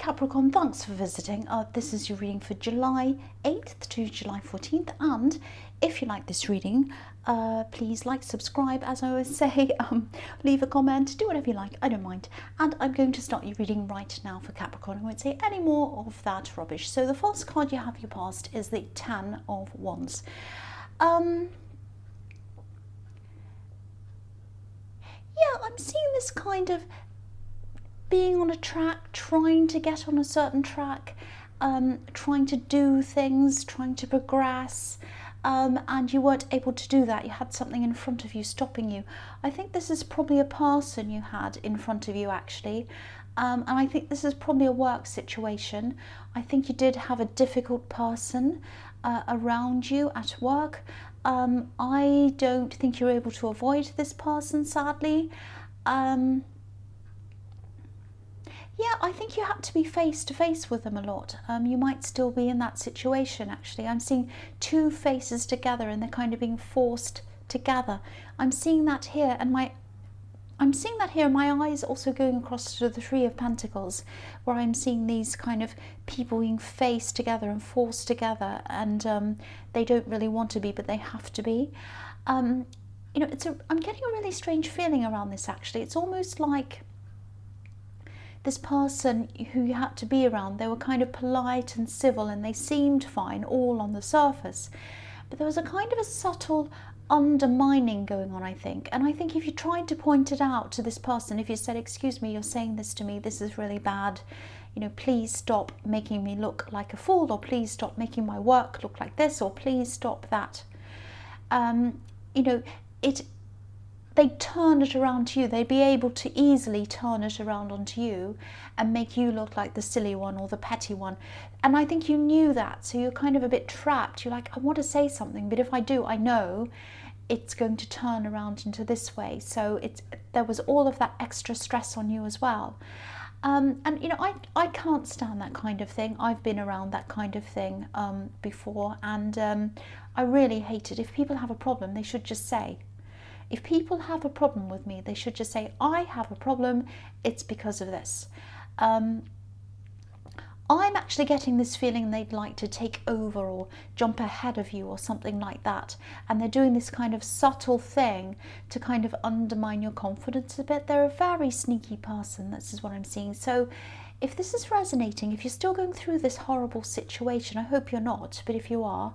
Capricorn, thanks for visiting. This is your reading for July 8th to July 14th, and if you like this reading, please like, subscribe, as I always say, leave a comment, do whatever you like, I don't mind. And I'm going to start your reading right now for Capricorn. I won't say any more of that rubbish. So the first card you have your past is the Ten of Wands. Yeah, I'm seeing this kind of being on a track, trying to get on a certain track, trying to do things, trying to progress, and you weren't able to do that. You had something in front of you stopping you. I think this is probably a person you had in front of you, actually, and I think this is probably a work situation. I think you did have a difficult person around you at work. I don't think you're able to avoid this person, sadly. Yeah, I think you had to be face to face with them a lot. You might still be in that situation, actually. I'm seeing two faces together and they're kind of being forced together. I'm seeing that here, and my eyes also going across to the Three of Pentacles, where I'm seeing these kind of people being faced together and forced together, and they don't really want to be, but they have to be. You know, I'm getting a really strange feeling around this, actually. It's almost like this person who you had to be around, they were kind of polite and civil and they seemed fine all on the surface, but there was a kind of a subtle undermining going on, I think. And I think if you tried to point it out to this person, if you said, excuse me, you're saying this to me, this is really bad, you know, please stop making me look like a fool, or please stop making my work look like this, or please stop that, you know, they'd turn it around to you. They'd be able to easily turn it around onto you and make you look like the silly one or the petty one. And I think you knew that, so you're kind of a bit trapped. You're like, I want to say something, but if I do, I know it's going to turn around into this way. So there was all of that extra stress on you as well. And you know, I can't stand that kind of thing. I've been around that kind of thing before, and I really hate it. If people have a problem, they should just say. If people have a problem with me, they should just say, I have a problem, it's because of this. I'm actually getting this feeling they'd like to take over or jump ahead of you or something like that. And they're doing this kind of subtle thing to kind of undermine your confidence a bit. They're a very sneaky person, this is what I'm seeing. So if this is resonating, if you're still going through this horrible situation, I hope you're not, but if you are,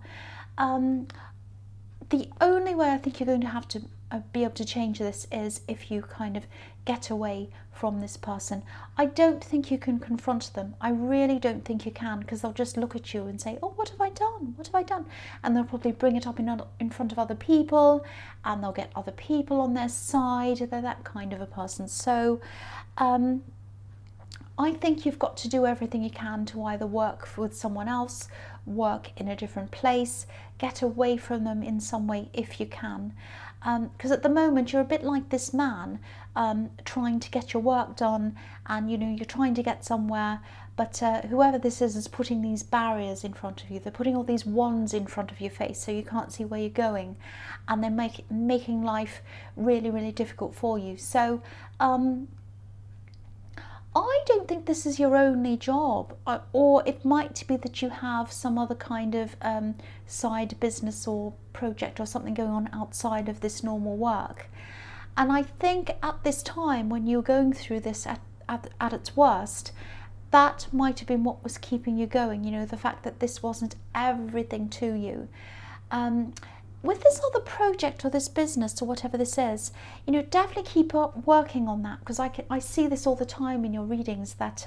the only way I think you're going to have to be able to change this is if you kind of get away from this person. I don't think you can confront them. I really don't think you can, because they'll just look at you and say, oh, what have I done? What have I done? And they'll probably bring it up in front of other people, and they'll get other people on their side. They're that kind of a person. So I think you've got to do everything you can to either work with someone else, work in a different place, get away from them in some way if you can. Because at the moment you're a bit like this man, trying to get your work done, and you know, you're trying to get somewhere, but whoever this is putting these barriers in front of you. They're putting all these wands in front of your face so you can't see where you're going, and they're making life really, really difficult for you. So I don't think this is your only job, or it might be that you have some other kind of side business or project or something going on outside of this normal work. And I think at this time, when you're going through this at its worst, that might have been what was keeping you going, you know, the fact that this wasn't everything to you. With this other project or this business or whatever this is, you know, definitely keep up working on that, because I see this all the time in your readings, that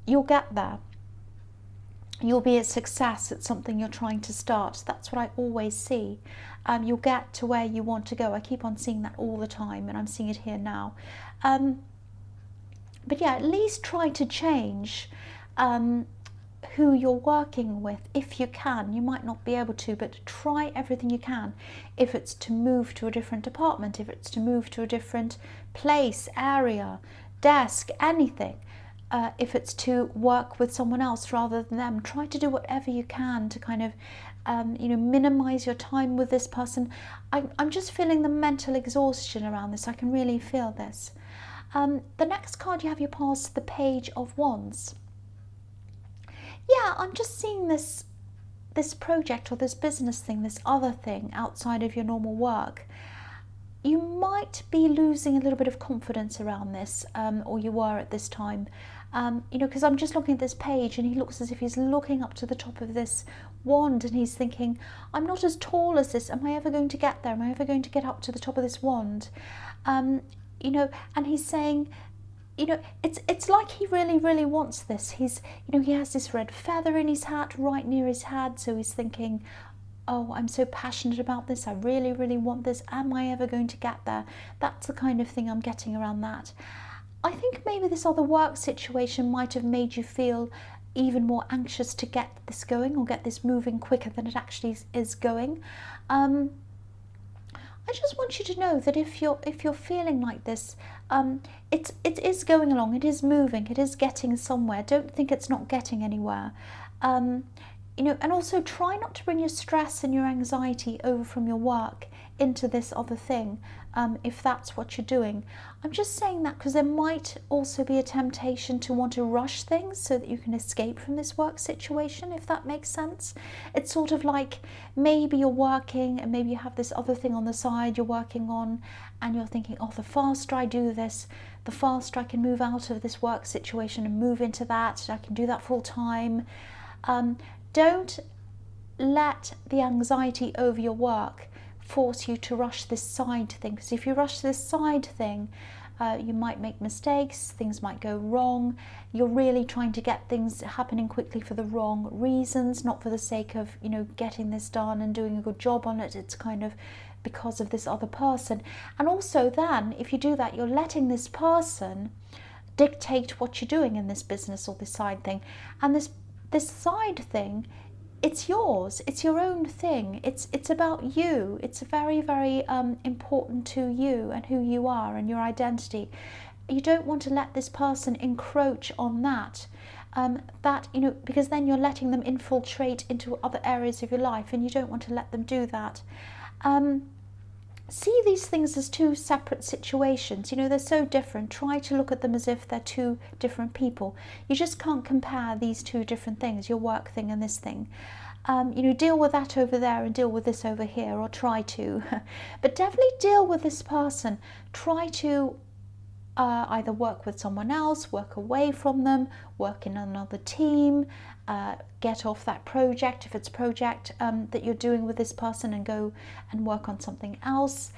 you'll get there. You'll be a success at something you're trying to start. That's what I always see. You'll get to where you want to go. I keep on seeing that all the time, and I'm seeing it here now. But yeah, at least try to change who you're working with if you can. You might not be able to, but try everything you can. If it's to move to a different department, if it's to move to a different place, area, desk, anything, if it's to work with someone else rather than them, try to do whatever you can to kind of you know, minimize your time with this person. I'm just feeling the mental exhaustion around this. I can really feel this. The next card you have your past, the Page of Wands. Yeah, I'm just seeing this project or this business thing, this other thing outside of your normal work. You might be losing a little bit of confidence around this, or you were at this time. Because I'm just looking at this page and he looks as if he's looking up to the top of this wand and he's thinking, I'm not as tall as this. Am I ever going to get there? Am I ever going to get up to the top of this wand? And he's saying, it's like he really, really wants this. He has this red feather in his hat right near his head. So he's thinking, oh, I'm so passionate about this. I really, really want this. Am I ever going to get there? That's the kind of thing I'm getting around that. I think maybe this other work situation might have made you feel even more anxious to get this going or get this moving quicker than it actually is going. I just want you to know that if you're feeling like this, it is going along, it is moving, it is getting somewhere. Don't think it's not getting anywhere. And also try not to bring your stress and your anxiety over from your work into this other thing, if that's what you're doing. I'm just saying that because there might also be a temptation to want to rush things so that you can escape from this work situation, if that makes sense. It's sort of like maybe you're working and maybe you have this other thing on the side you're working on and you're thinking, oh, the faster I do this, the faster I can move out of this work situation and move into that. I can do that full time. Don't let the anxiety over your work force you to rush this side thing, because if you rush this side thing, you might make mistakes, things might go wrong. You're really trying to get things happening quickly for the wrong reasons, not for the sake of, getting this done and doing a good job on it. It's kind of because of this other person. And also then, if you do that, you're letting this person dictate what you're doing in this business or this side thing. And this side thing, it's yours, it's your own thing, it's about you. It's very, very important to you and who you are and your identity. You don't want to let this person encroach on that, because then you're letting them infiltrate into other areas of your life, and you don't want to let them do that. See these things as two separate situations. They're so different. Try to look at them as if they're two different people. You just can't compare these two different things, your work thing and this thing. Deal with that over there and deal with this over here, or try to. But definitely deal with this person. Try to either work with someone else, work away from them, work in another team, get off that project if it's a project that you're doing with this person, and go and work on something else.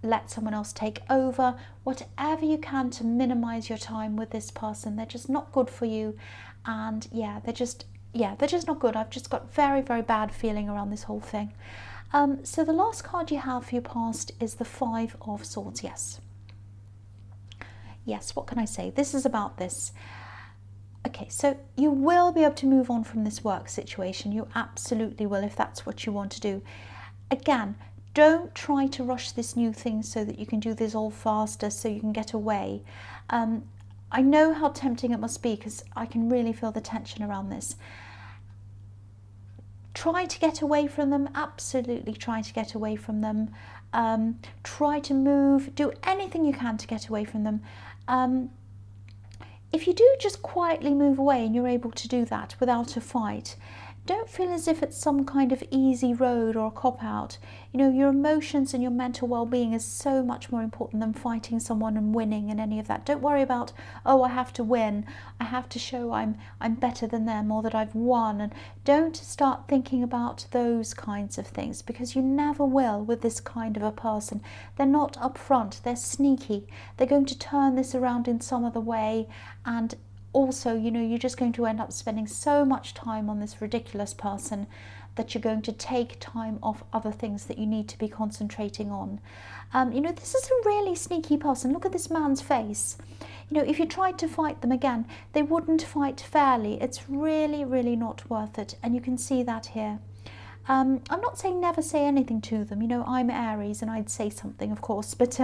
Let someone else take over. Whatever you can to minimize your time with this person. They're just not good for you, and they're just not good. I've just got very, very bad feeling around this whole thing. So the last card you have for your past is the Five of Swords. Yes, what can I say? This is about this. Okay, so you will be able to move on from this work situation. You absolutely will, if that's what you want to do. Again, don't try to rush this new thing so that you can do this all faster so you can get away. I know how tempting it must be, because I can really feel the tension around this. Try to get away from them, absolutely try to get away from them. Try to move, do anything you can to get away from them. If you do just quietly move away and you're able to do that without a fight, don't feel as if it's some kind of easy road or a cop-out. Your emotions and your mental well-being is so much more important than fighting someone and winning and any of that. Don't worry about, oh, I have to win, I have to show I'm better than them, or that I've won. And don't start thinking about those kinds of things, because you never will with this kind of a person. They're not upfront, they're sneaky. They're going to turn this around in some other way, and also, you're just going to end up spending so much time on this ridiculous person that you're going to take time off other things that you need to be concentrating on. This is a really sneaky person. Look at this man's face. If you tried to fight them again, they wouldn't fight fairly. It's really, really not worth it. And you can see that here. I'm not saying never say anything to them. I'm Aries and I'd say something, of course, but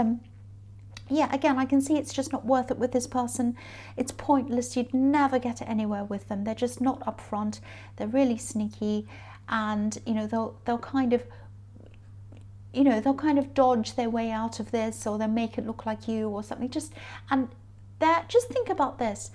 again, I can see it's just not worth it with this person. It's pointless. You'd never get anywhere with them. They're just not upfront. They're really sneaky, and they'll kind of dodge their way out of this, or they'll make it look like you or something. Just think about this.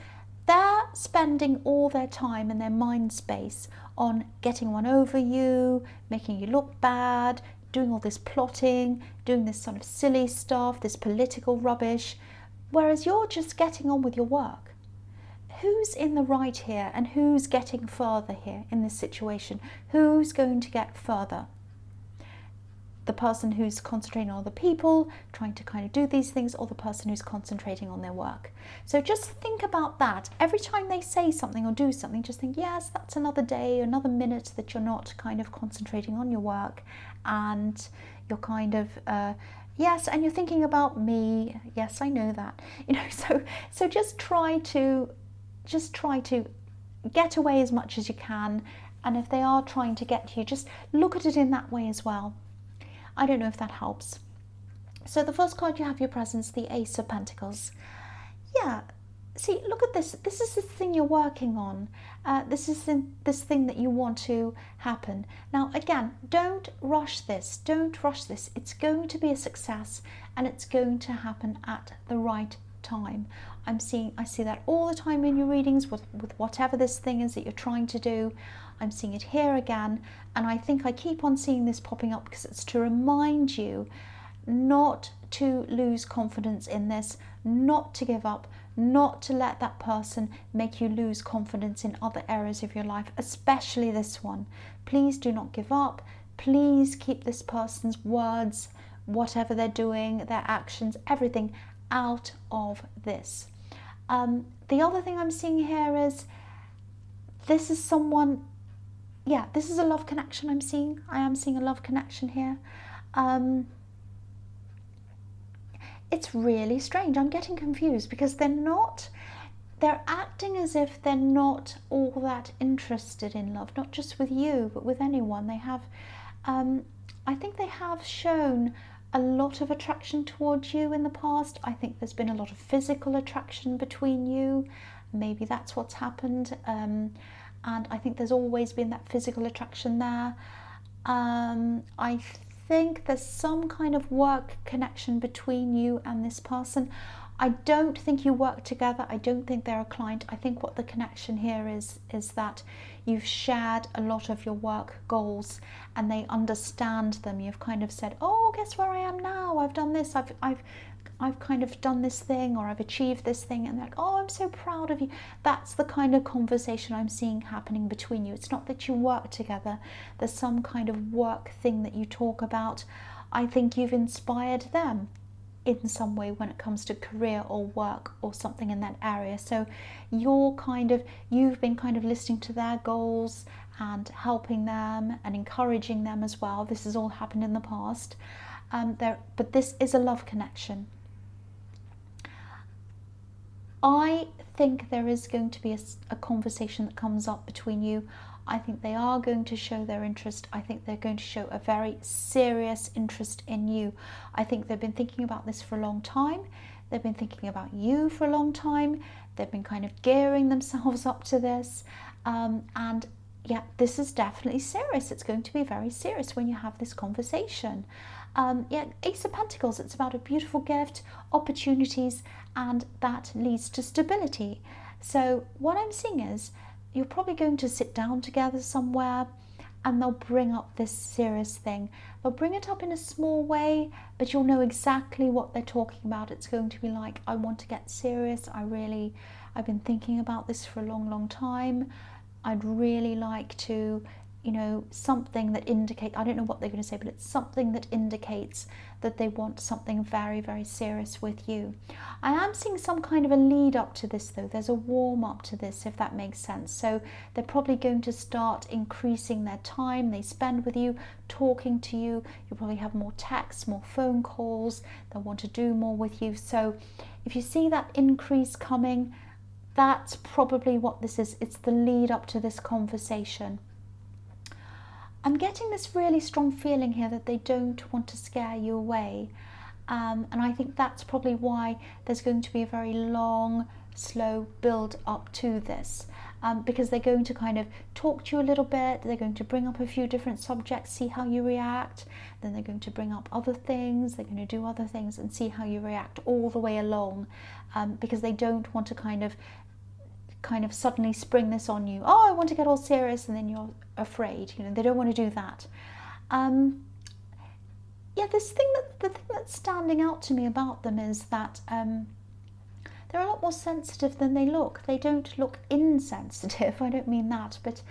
Their spending all their time and their mind space on getting one over you, making you look bad, doing all this plotting, doing this sort of silly stuff, this political rubbish, whereas you're just getting on with your work. Who's in the right here and who's getting further here in this situation? Who's going to get further? The person who's concentrating on other people, trying to kind of do these things, or the person who's concentrating on their work. So just think about that. Every time they say something or do something, just think, yes, that's another day, another minute that you're not kind of concentrating on your work, and you're kind of, yes, and you're thinking about me. Yes, I know that. You know, so just try to get away as much as you can, and if they are trying to get to you, just look at it in that way as well. I don't know if that helps. So the first card you have your presence, the Ace of Pentacles. Yeah, see, look at this. This is the thing you're working on. This is this thing that you want to happen. Now, again, don't rush this. Don't rush this. It's going to be a success, and it's going to happen at the right time. I see that all the time in your readings with whatever this thing is that you're trying to do. I'm seeing it here again, and I think I keep on seeing this popping up because it's to remind you not to lose confidence in this, not to give up, not to let that person make you lose confidence in other areas of your life, especially this one. Please do not give up. Please keep this person's words, whatever they're doing, their actions, everything out of this. The other thing I'm seeing here is this is someone, yeah, this is a love connection I'm seeing. I am seeing a love connection here. It's really strange. I'm getting confused because they're acting as if they're not all that interested in love, not just with you, but with anyone. They have, I think they have shown a lot of attraction towards you in the past. I think there's been a lot of physical attraction between you. Maybe that's what's happened. And I think there's always been that physical attraction there. I think there's some kind of work connection between you and this person. I don't think you work together. I don't think they're a client. I think what the connection here is that you've shared a lot of your work goals and they understand them. You've kind of said, oh, guess where I am now? I've done this. I've kind of done this thing, or I've achieved this thing, and they're like, oh, I'm so proud of you. That's the kind of conversation I'm seeing happening between you. It's not that you work together. There's some kind of work thing that you talk about. I think you've inspired them in some way when it comes to career or work or something in that area. So you've been kind of listening to their goals and helping them and encouraging them as well. This has all happened in the past. But this is a love connection. I think there is going to be a conversation that comes up between you. I think they are going to show their interest. I think they're going to show a very serious interest in you. I think they've been thinking about this for a long time. They've been thinking about you for a long time. They've been kind of gearing themselves up to this. And yeah, this is definitely serious. It's going to be very serious when you have this conversation. Yeah, Ace of Pentacles, it's about a beautiful gift, opportunities, and that leads to stability. So what I'm seeing is you're probably going to sit down together somewhere and they'll bring up this serious thing. They'll bring it up in a small way, but you'll know exactly what they're talking about. It's going to be like, I want to get serious. I've been thinking about this for a long, long time. I'd really like to, something that indicates, I don't know what they're going to say, but it's something that indicates that they want something very, very serious with you. I am seeing some kind of a lead up to this though. There's a warm up to this, if that makes sense. So they're probably going to start increasing their time they spend with you, talking to you. You'll probably have more texts, more phone calls. They'll want to do more with you. So if you see that increase coming, that's probably what this is. It's the lead up to this conversation. I'm getting this really strong feeling here that they don't want to scare you away. And I think that's probably why there's going to be a very long, slow build up to this. Because they're going to kind of talk to you a little bit. They're going to bring up a few different subjects, see how you react. Then they're going to bring up other things. They're going to do other things and see how you react all the way along. Because they don't want to kind of kind of suddenly spring this on you. Oh, I want to get all serious, and then you're afraid. You know, they don't want to do that. Yeah, the thing that's standing out to me about them is that they're a lot more sensitive than they look. They don't look insensitive. I don't mean that, but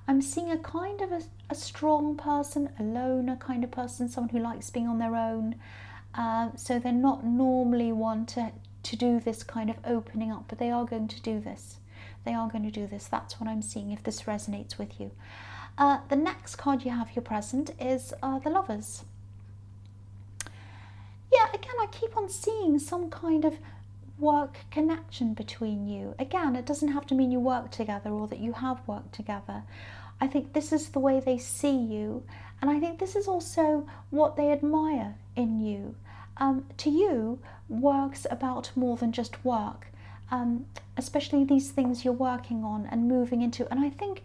I'm seeing a kind of a strong person, a loner kind of person, someone who likes being on their own. So they're not normally one to do this kind of opening up, but they are going to do this. They are going to do this. That's what I'm seeing, if this resonates with you. The next card you have here present is the Lovers. Yeah, again, I keep on seeing some kind of work connection between you. Again, it doesn't have to mean you work together or that you have worked together. I think this is the way they see you, and I think this is also what they admire in you. To you, work's about more than just work, especially these things you're working on and moving into. And I think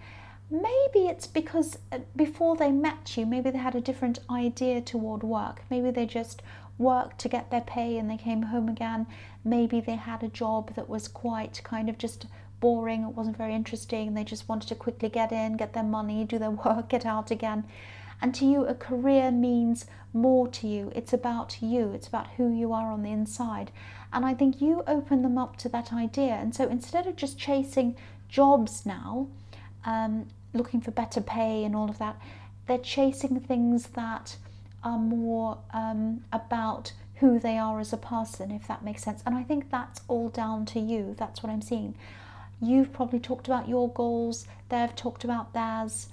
maybe it's because before they met you, maybe they had a different idea toward work. Maybe they just worked to get their pay and they came home again. Maybe they had a job that was quite kind of just boring, it wasn't very interesting, they just wanted to quickly get in, get their money, do their work, get out again. And to you, a career means more to you. It's about you, it's about who you are on the inside. And I think you open them up to that idea. And so instead of just chasing jobs now, looking for better pay and all of that, they're chasing things that are more about who they are as a person, if that makes sense. And I think that's all down to you. That's what I'm seeing. You've probably talked about your goals, they've talked about theirs.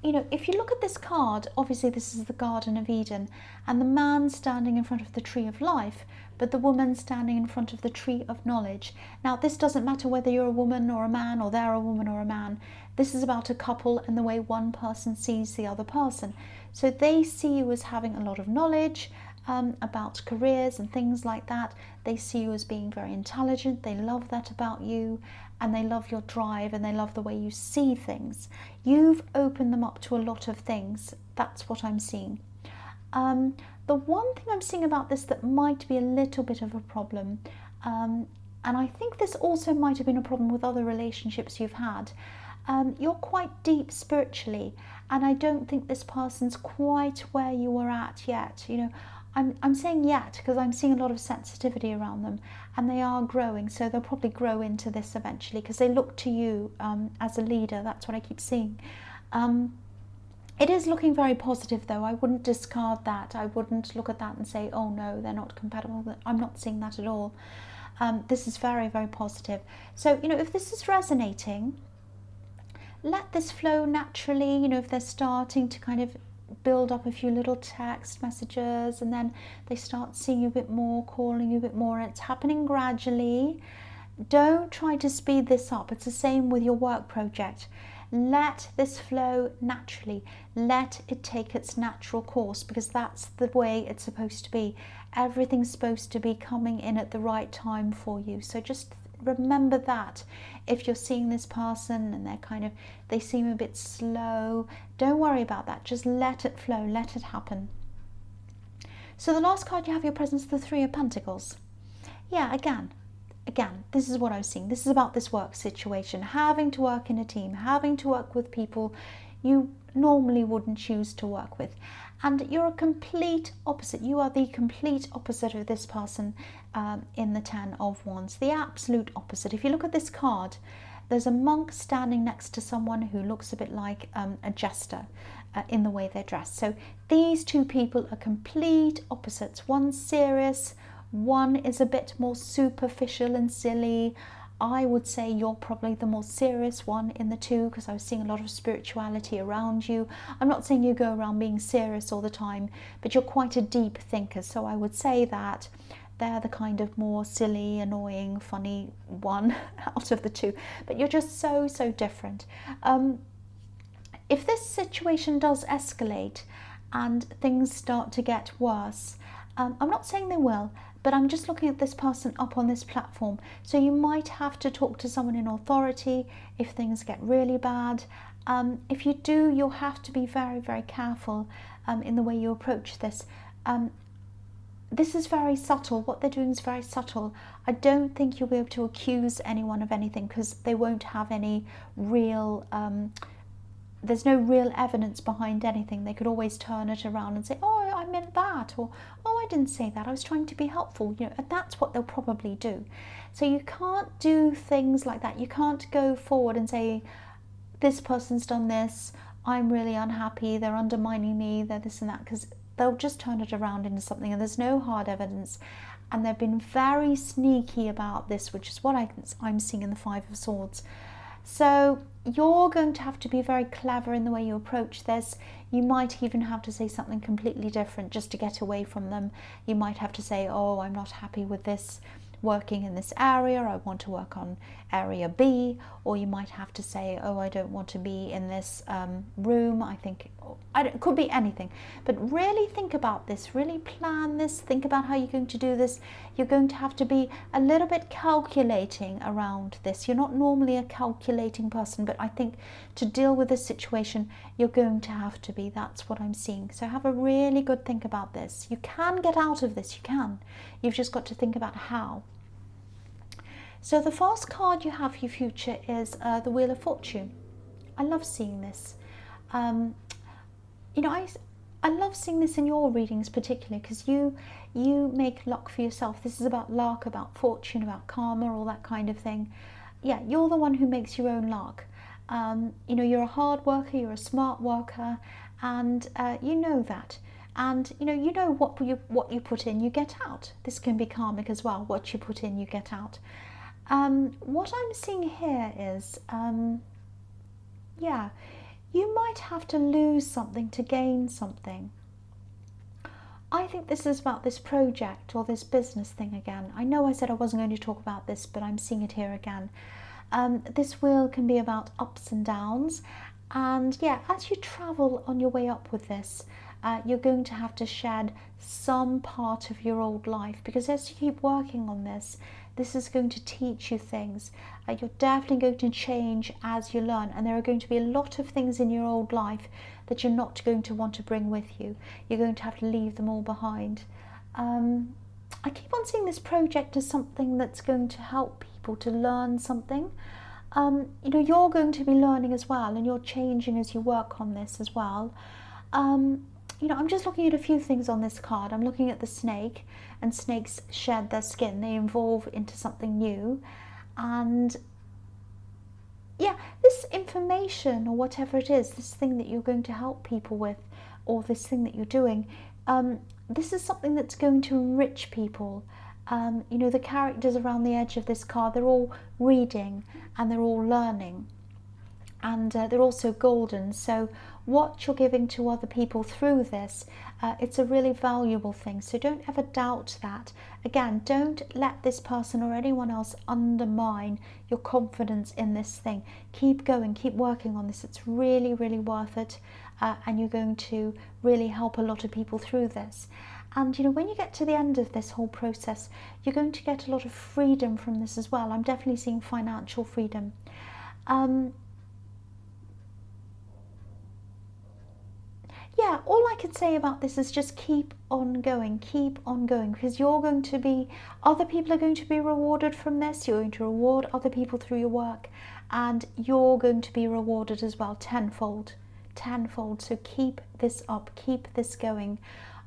You know, if you look at this card, obviously this is the Garden of Eden, and the man standing in front of the tree of life, but the woman standing in front of the tree of knowledge. Now, this doesn't matter whether you're a woman or a man, or they're a woman or a man. This is about a couple and the way one person sees the other person. So they see you as having a lot of knowledge about careers and things like that. They see you as being very intelligent. They love that about you, and they love your drive, and they love the way you see things. You've opened them up to a lot of things. That's what I'm seeing. The one thing I'm seeing about this that might be a little bit of a problem, and I think this also might have been a problem with other relationships you've had, you're quite deep spiritually, and I don't think this person's quite where you were at yet. You know, I'm saying yet because I'm seeing a lot of sensitivity around them, and they are growing, so they'll probably grow into this eventually because they look to you as a leader. That's what I keep seeing. It is looking very positive though. I wouldn't discard that. I wouldn't look at that and say, oh no, they're not compatible. I'm not seeing that at all. This is very, very positive. So, you know, if this is resonating, let this flow naturally. You know, if they're starting to kind of build up a few little text messages, and then they start seeing you a bit more, calling you a bit more, and it's happening gradually. Don't try to speed this up. It's the same with your work project. Let this flow naturally. Let it take its natural course, because that's the way it's supposed to be. Everything's supposed to be coming in at the right time for you. So just remember that. If you're seeing this person and they seem a bit slow, don't worry about that. Just let it flow, let it happen. So the last card you have your presence, the Three of Pentacles. Yeah, again, this is what I was seeing. This is about this work situation, having to work in a team, having to work with people you normally wouldn't choose to work with. And you're a complete opposite. You are the complete opposite of this person in the Ten of Wands, the absolute opposite. If you look at this card, there's a monk standing next to someone who looks a bit like a jester in the way they're dressed. So these two people are complete opposites. One's serious, one is a bit more superficial and silly. I would say you're probably the more serious one in the two, because I was seeing a lot of spirituality around you. I'm not saying you go around being serious all the time, but you're quite a deep thinker. So I would say that they're the kind of more silly, annoying, funny one out of the two. But you're just so, so different. If this situation does escalate and things start to get worse, I'm not saying they will, but I'm just looking at this person up on this platform. So you might have to talk to someone in authority if things get really bad. If you do, you'll have to be very, very careful in the way you approach this. this is very subtle. What they're doing is very subtle. I don't think you'll be able to accuse anyone of anything because they won't have any real, there's no real evidence behind anything. They could always turn it around and say, oh, I meant that, or oh, I didn't say that, I was trying to be helpful, you know, and that's what they'll probably do. So you can't do things like that. You can't go forward and say, this person's done this, I'm really unhappy, they're undermining me, they're this and that, because they'll just turn it around into something, and there's no hard evidence. And they've been very sneaky about this, which is what I'm seeing in the Five of Swords. So you're going to have to be very clever in the way you approach this. You might even have to say something completely different just to get away from them. You might have to say, oh, I'm not happy with this working in this area, I want to work on area B. Or you might have to say, oh, I don't want to be in this room. I think it could be anything, but really think about this, really plan this, think about how you're going to do this. You're going to have to be a little bit calculating around this. You're not normally a calculating person, but I think to deal with this situation you're going to have to be. That's what I'm seeing. So have a really good think about this. You can get out of this, you can. You've just got to think about how. So the first card you have for your future is the Wheel of Fortune. I love seeing this. You know, I love seeing this in your readings particularly because you make luck for yourself. This is about luck, about fortune, about karma, all that kind of thing. Yeah, you're the one who makes your own luck. You know, you're a hard worker, you're a smart worker, and you know that. And you know what you put in, you get out. This can be karmic as well. What you put in, you get out. What I'm seeing here is, yeah, you might have to lose something to gain something. I think this is about this project or this business thing again. I know I said I wasn't going to talk about this, but I'm seeing it here again. This wheel can be about ups and downs. And yeah, as you travel on your way up with this, you're going to have to shed some part of your old life, because as you keep working on this, this is going to teach you things. You're definitely going to change as you learn, and there are going to be a lot of things in your old life that you're not going to want to bring with you. You're going to have to leave them all behind. I keep on seeing this project as something that's going to help people to learn something. You know, you're going to be learning as well, and you're changing as you work on this as well. You know, I'm just looking at a few things on this card. I'm looking at the snake, and snakes shed their skin. They evolve into something new. And yeah, this information or whatever it is, this thing that you're going to help people with, or this thing that you're doing, this is something that's going to enrich people. You know, the characters around the edge of this card, they're all reading and they're all learning. And they're also golden. So what you're giving to other people through this, it's a really valuable thing. So don't ever doubt that. Again, don't let this person or anyone else undermine your confidence in this thing. Keep going, keep working on this. It's really, really worth it. And you're going to really help a lot of people through this. And you know, when you get to the end of this whole process, you're going to get a lot of freedom from this as well. I'm definitely seeing financial freedom. Yeah, all I can say about this is just keep on going, because you're going to be, other people are going to be rewarded from this. You're going to reward other people through your work, and you're going to be rewarded as well, tenfold. So keep this up, keep this going.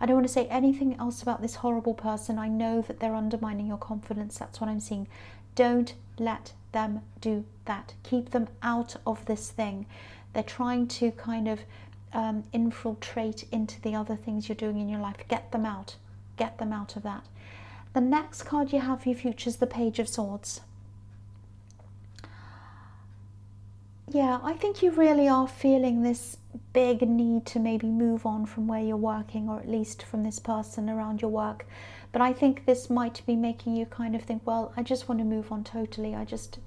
I don't want to say anything else about this horrible person. I know that they're undermining your confidence. That's what I'm seeing. Don't let them do that. Keep them out of this thing. They're trying to kind of infiltrate into the other things you're doing in your life. Get them out of that. The next card you have for your future is the Page of Swords. Yeah, I think you really are feeling this big need to maybe move on from where you're working, or at least from this person around your work. But I think this might be making you kind of think, well, I just want to move on totally. I just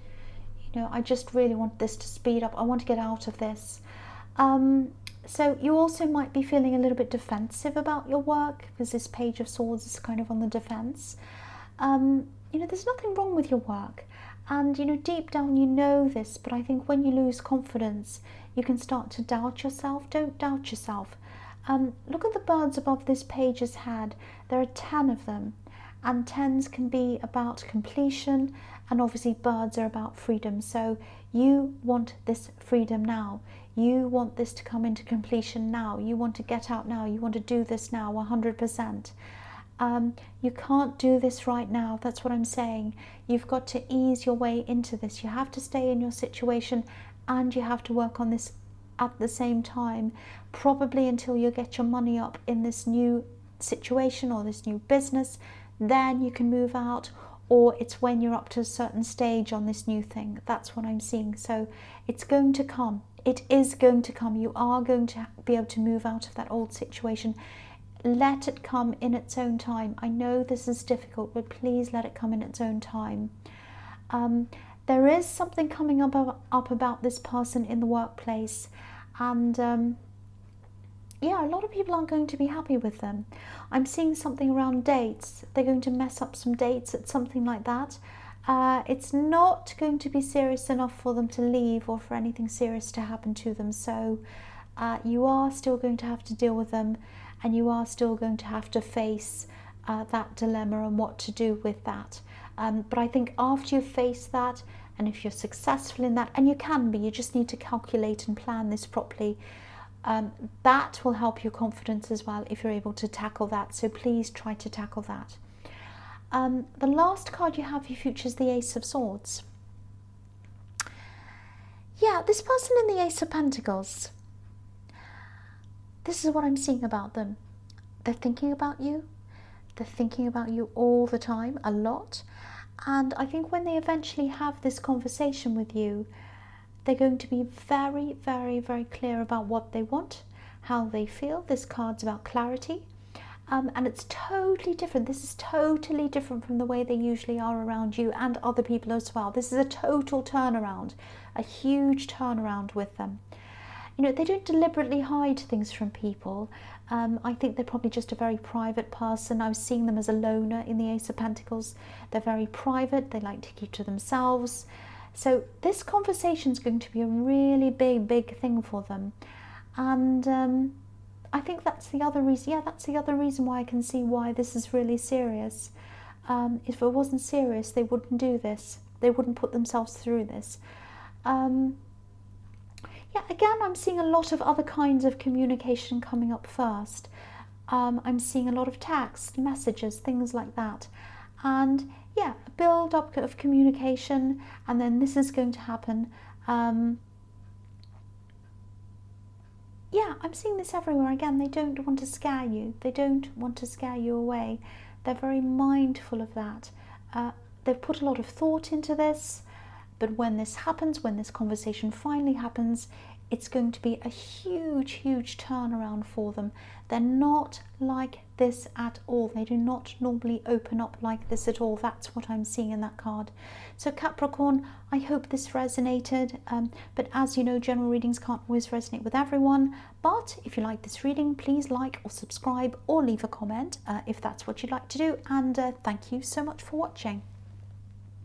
really want this to speed up. I want to get out of this. So you also might be feeling a little bit defensive about your work, because this Page of Swords is kind of on the defense. You know, there's nothing wrong with your work. And, you know, deep down you know this, but I think when you lose confidence, you can start to doubt yourself. Don't doubt yourself. Look at the birds above this page's head. There are 10 of them, and 10s can be about completion, and obviously birds are about freedom. So you want this freedom now. You want this to come into completion now. You want to get out now. You want to do this now 100%. You can't do this right now. That's what I'm saying. You've got to ease your way into this. You have to stay in your situation, and you have to work on this at the same time, probably until you get your money up in this new situation or this new business. Then you can move out, or it's when you're up to a certain stage on this new thing. That's what I'm seeing. So it's going to come. It is going to come. You are going to be able to move out of that old situation. Let it come in its own time. I know this is difficult, but please let it come in its own time. There is something coming up about this person in the workplace, and yeah, a lot of people aren't going to be happy with them. I'm seeing something around dates. They're going to mess up some dates at something like that. It's not going to be serious enough for them to leave or for anything serious to happen to them. So you are still going to have to deal with them, and you are still going to have to face that dilemma and what to do with that. But I think after you face that, and if you're successful in that, and you can be, you just need to calculate and plan this properly, that will help your confidence as well if you're able to tackle that. So please try to tackle that. The last card you have for your future is the Ace of Swords. Yeah, this person in the Ace of Pentacles, this is what I'm seeing about them. They're thinking about you. They're thinking about you all the time, a lot. And I think when they eventually have this conversation with you, they're going to be very, very, very clear about what they want, how they feel. This card's about clarity. And it's totally different. This is totally different from the way they usually are around you and other people as well. This is a total turnaround, a huge turnaround with them. You know, they don't deliberately hide things from people. I think they're probably just a very private person. I was seeing them as a loner in the Ace of Pentacles. They're very private. They like to keep to themselves. So this conversation is going to be a really big thing for them. And I think that's the other reason. Yeah, that's the other reason why I can see why this is really serious. If it wasn't serious, they wouldn't do this. They wouldn't put themselves through this. Yeah, again, I'm seeing a lot of other kinds of communication coming up first. I'm seeing a lot of text, messages, things like that. And yeah, a build up of communication, and then this is going to happen. Yeah, I'm seeing this everywhere. Again, they don't want to scare you. They don't want to scare you away. They're very mindful of that. They've put a lot of thought into this. But when this happens, when this conversation finally happens, it's going to be a huge turnaround for them. They're not like this at all. They do not normally open up like this at all. That's what I'm seeing in that card. So Capricorn, I hope this resonated. But as you know, general readings can't always resonate with everyone. But if you like this reading, please like or subscribe or leave a comment if that's what you'd like to do. And thank you so much for watching.